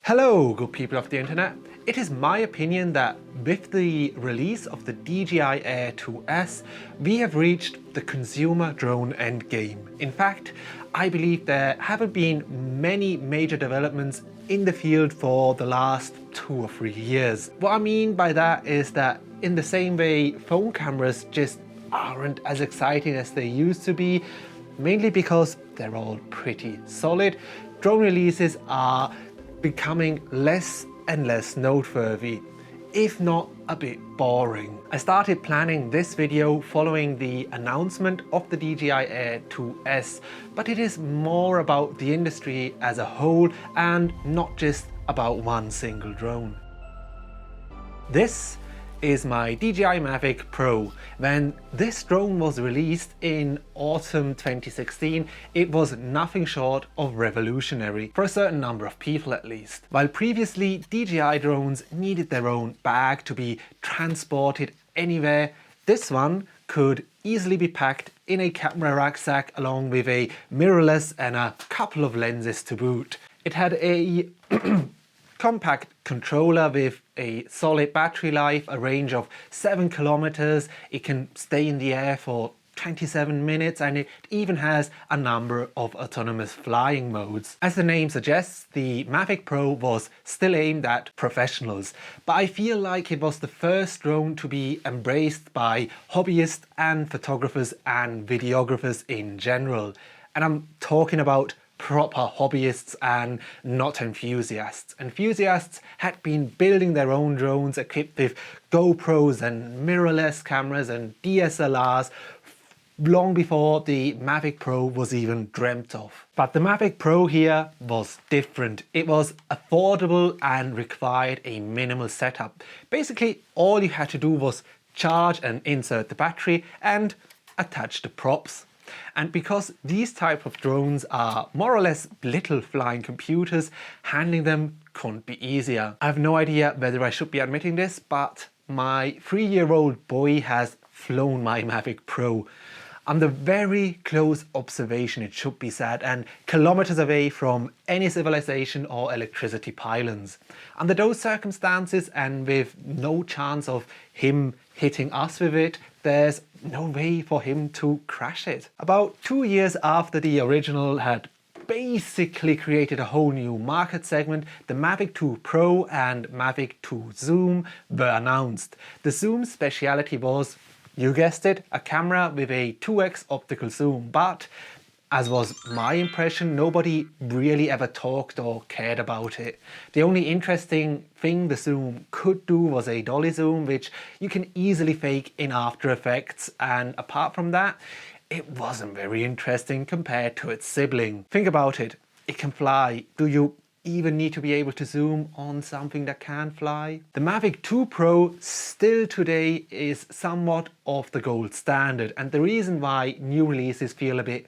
Hello, good people of the internet. It is my opinion that with the release of the DJI Air 2S, we have reached the consumer drone endgame. In fact, I believe there haven't been many major developments in the field for the last 2 or 3 years. What I mean by that is that in the same way phone cameras just aren't as exciting as they used to be, mainly because they're all pretty solid, drone releases are becoming less and less noteworthy, if not a bit boring. I started planning this video following the announcement of the DJI Air 2S, but it is more about the industry as a whole and not just about one single drone. This is my DJI Mavic Pro. When this drone was released in autumn 2016, it was nothing short of revolutionary, for a certain number of people at least. While previously DJI drones needed their own bag to be transported anywhere, this one could easily be packed in a camera rucksack along with a mirrorless and a couple of lenses to boot. It had a compact controller with a solid battery life, a range of 7 kilometers. It can stay in the air for 27 minutes and it even has a number of autonomous flying modes. As the name suggests, the Mavic Pro was still aimed at professionals, but I feel like it was the first drone to be embraced by hobbyists and photographers and videographers in general. And I'm talking about proper hobbyists and not enthusiasts. Enthusiasts had been building their own drones equipped with GoPros and mirrorless cameras and DSLRs long before the Mavic Pro was even dreamt of. But the Mavic Pro here was different. It was affordable and required a minimal setup. Basically, all you had to do was charge and insert the battery and attach the props. And because these type of drones are more or less little flying computers, handling them couldn't be easier. I have no idea whether I should be admitting this, but my 3-year-old boy has flown my Mavic Pro. Under very close observation, it should be said, and kilometers away from any civilization or electricity pylons. Under those circumstances and with no chance of him hitting us with it, there's no way for him to crash it. About 2 years after the original had basically created a whole new market segment, the Mavic 2 Pro and Mavic 2 Zoom were announced. The Zoom speciality was, you guessed it, a camera with a 2x optical zoom, but as was my impression, nobody really ever talked or cared about it. The only interesting thing the zoom could do was a dolly zoom, which you can easily fake in After Effects, and apart from that, it wasn't very interesting compared to its sibling. Think about it, it can fly. Do you even need to be able to zoom on something that can fly? The Mavic 2 Pro still today is somewhat of the gold standard, and the reason why new releases feel a bit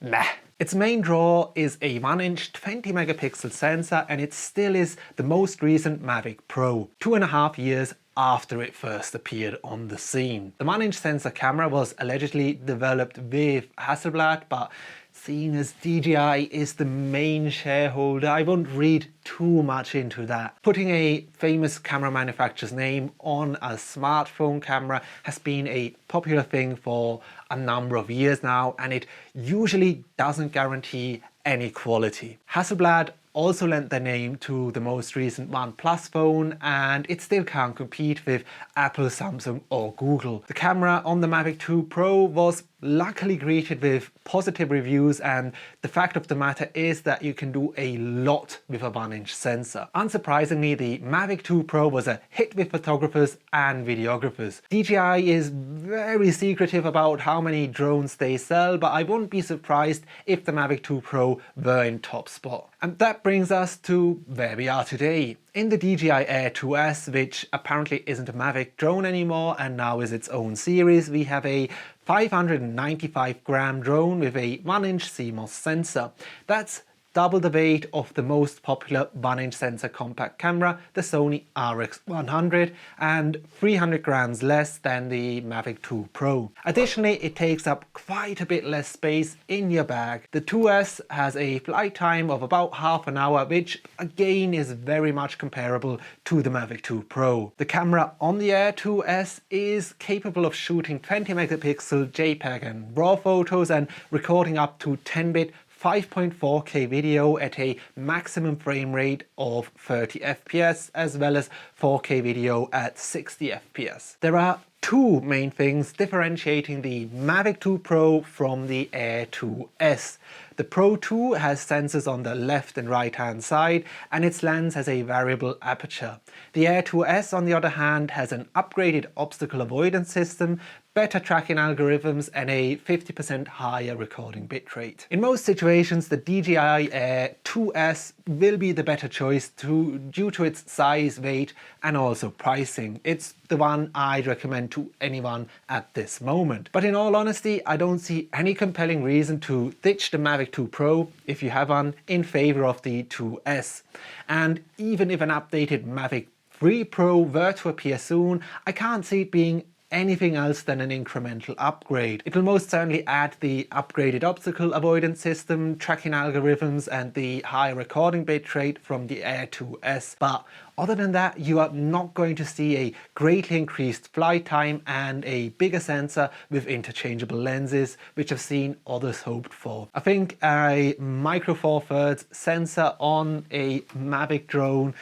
meh. Its main draw is a 1-inch 20 megapixel sensor, and it still is the most recent Mavic Pro, 2.5 years after it first appeared on the scene. The 1-inch sensor camera was allegedly developed with Hasselblad, but seeing as DJI is the main shareholder, I won't read too much into that. Putting a famous camera manufacturer's name on a smartphone camera has been a popular thing for a number of years now, and it usually doesn't guarantee any quality. Hasselblad also lent their name to the most recent OnePlus phone, and it still can't compete with Apple, Samsung or Google. The camera on the Mavic 2 Pro was luckily greeted with positive reviews, and the fact of the matter is that you can do a lot with a 1-inch sensor. Unsurprisingly, the Mavic 2 Pro was a hit with photographers and videographers. DJI is very secretive about how many drones they sell, but I wouldn't be surprised if the Mavic 2 Pro were in top spot. And that brings us to where we are today. In the DJI Air 2S, which apparently isn't a Mavic drone anymore and now is its own series, we have a 595 gram drone with a 1-inch CMOS sensor. That's double the weight of the most popular 1-inch sensor compact camera, the Sony RX100, and 300 grams less than the Mavic 2 Pro. Additionally, it takes up quite a bit less space in your bag. The 2S has a flight time of about half an hour, which again is very much comparable to the Mavic 2 Pro. The camera on the Air 2S is capable of shooting 20 megapixel JPEG and RAW photos and recording up to 10-bit 5.4K video at a maximum frame rate of 30 FPS as well as 4K video at 60 FPS. There are two main things differentiating the Mavic 2 Pro from the Air 2S. The Pro 2 has sensors on the left and right hand side, and its lens has a variable aperture. The Air 2S, on the other hand, has an upgraded obstacle avoidance system, better tracking algorithms, and a 50% higher recording bitrate. In most situations, the DJI Air 2S will be the better choice due to its size, weight, and also pricing. It's the one I'd recommend to anyone at this moment. But in all honesty, I don't see any compelling reason to ditch the Mavic 2 Pro, if you have one, in favor of the 2S. And even if an updated Mavic 3 Pro were to appear soon, I can't see it being anything else than an incremental upgrade. It will most certainly add the upgraded obstacle avoidance system, tracking algorithms, and the high recording bitrate from the Air 2S. But other than that, you are not going to see a greatly increased flight time and a bigger sensor with interchangeable lenses, which I've seen others hoped for. I think a micro four thirds sensor on a Mavic drone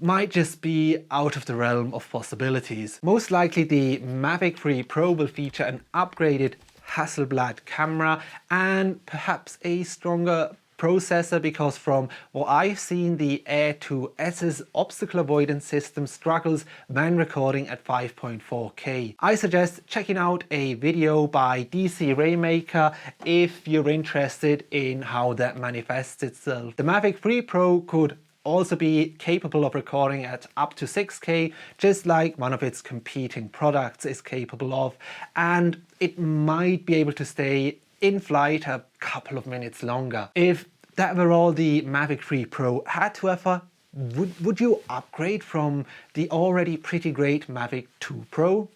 might just be out of the realm of possibilities. Most likely the Mavic 3 Pro will feature an upgraded Hasselblad camera and perhaps a stronger processor, because from what I've seen, the Air 2S's obstacle avoidance system struggles when recording at 5.4K. I suggest checking out a video by DC Raymaker if you're interested in how that manifests itself. The Mavic 3 Pro could also be capable of recording at up to 6K, just like one of its competing products is capable of, and it might be able to stay in flight a couple of minutes longer. If that were all the Mavic 3 Pro had to offer, would you upgrade from the already pretty great Mavic 2 Pro?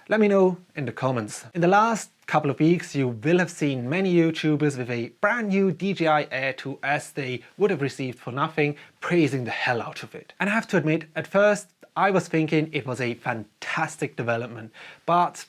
Let me know in the comments. In the last couple of weeks, you will have seen many YouTubers with a brand new DJI Air 2S they would have received for nothing, praising the hell out of it. And I have to admit, at first I was thinking it was a fantastic development, but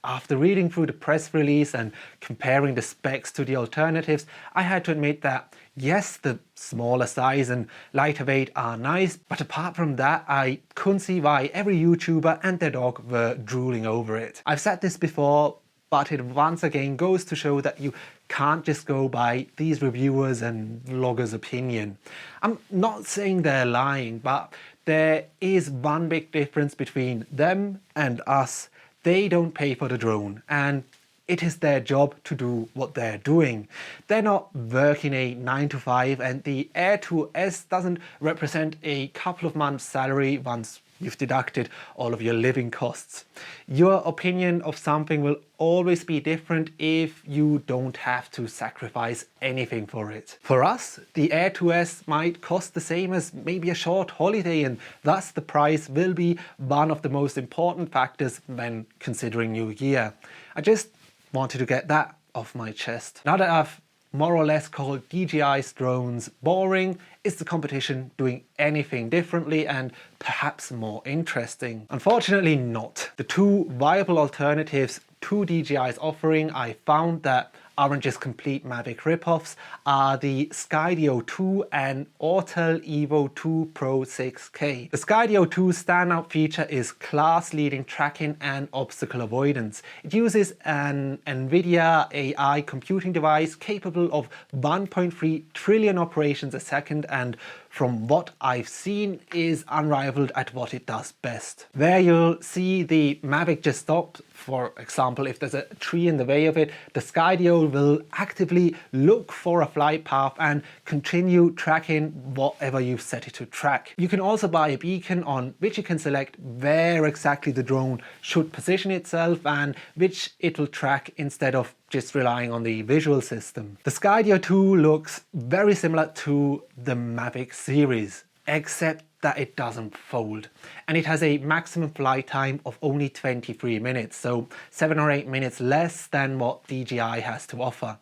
after reading through the press release and comparing the specs to the alternatives, I had to admit that yes, the smaller size and lighter weight are nice, but apart from that, I couldn't see why every YouTuber and their dog were drooling over it. I've said this before, but it once again goes to show that you can't just go by these reviewers and vloggers' opinion. I'm not saying they're lying, but there is one big difference between them and us. They don't pay for the drone, and it is their job to do what they're doing. They're not working a 9 to 5, and the Air 2S doesn't represent a couple of months' salary once you've deducted all of your living costs. Your opinion of something will always be different if you don't have to sacrifice anything for it. For us, the Air 2S might cost the same as maybe a short holiday, and thus the price will be one of the most important factors when considering new gear. I just wanted to get that off my chest. Now that I've more or less called DJI's drones boring, is the competition doing anything differently and perhaps more interesting? Unfortunately not. The two viable alternatives to DJI's offering I found that aren't just complete Mavic ripoffs are the Skydio 2 and Autel Evo 2 Pro 6K. The Skydio 2 standout feature is class-leading tracking and obstacle avoidance. It uses an NVIDIA AI computing device capable of 1.3 trillion operations a second, and from what I've seen is unrivaled at what it does best. There you'll see the Mavic just stop. For example, if there's a tree in the way of it, the Skydio will actively look for a flight path and continue tracking whatever you've set it to track. You can also buy a beacon on which you can select where exactly the drone should position itself and which it will track instead of just relying on the visual system. The Skydio 2 looks very similar to the Mavic series, except that it doesn't fold, and it has a maximum flight time of only 23 minutes, so 7 or 8 minutes less than what DJI has to offer.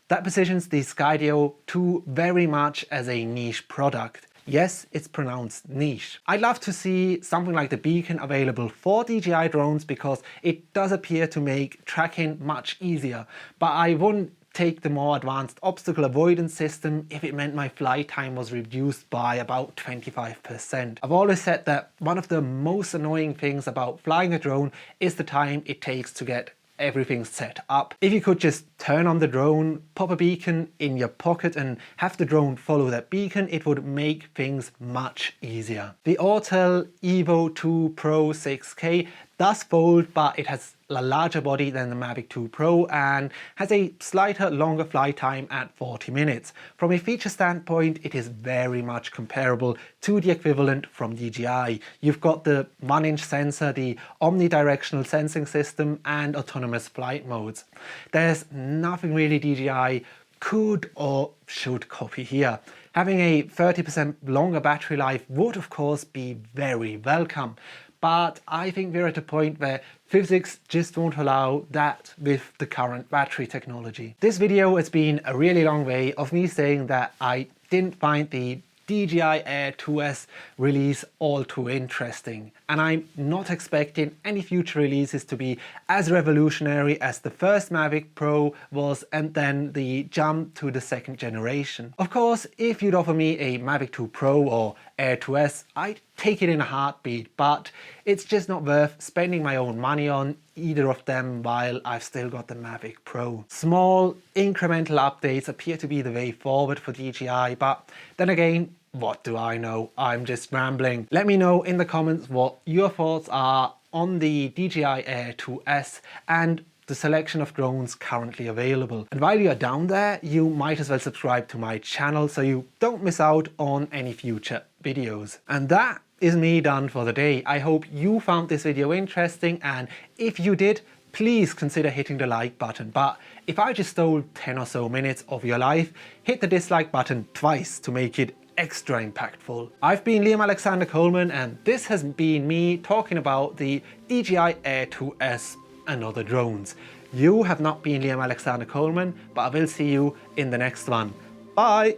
That positions the Skydio 2 very much as a niche product. Yes, it's pronounced niche. I'd love to see something like the beacon available for DJI drones because it does appear to make tracking much easier, but I wouldn't take the more advanced obstacle avoidance system if it meant my flight time was reduced by about 25%. I've always said that one of the most annoying things about flying a drone is the time it takes to get everything set up. If you could just turn on the drone, pop a beacon in your pocket and have the drone follow that beacon, it would make things much easier. The Autel Evo 2 Pro 6K does fold, but it has a larger body than the Mavic 2 Pro and has a slightly longer flight time at 40 minutes. From a feature standpoint, it is very much comparable to the equivalent from DJI. You've got the 1-inch sensor, the omnidirectional sensing system, and autonomous flight modes. There's nothing really DJI could or should copy here. Having a 30% longer battery life would of course be very welcome, but I think we're at a point where physics just won't allow that with the current battery technology. This video has been a really long way of me saying that I didn't find the DJI Air 2S release all too interesting, and I'm not expecting any future releases to be as revolutionary as the first Mavic Pro was and then the jump to the second generation. Of course, if you'd offer me a Mavic 2 Pro or Air 2S, I'd take it in a heartbeat, but it's just not worth spending my own money on either of them while I've still got the Mavic Pro. Small incremental updates appear to be the way forward for DJI, but then again, what do I know? I'm just rambling. Let me know in the comments what your thoughts are on the DJI Air 2S and the selection of drones currently available. And while you're down there, you might as well subscribe to my channel so you don't miss out on any future videos. And that is me done for the day. I hope you found this video interesting, and if you did, please consider hitting the like button. But if I just stole 10 or so minutes of your life, hit the dislike button twice to make it extra impactful. I've been Liam Alexander Coleman, and this has been me talking about the DJI Air 2S and other drones. You have not been Liam Alexander Coleman, but I will see you in the next one. Bye!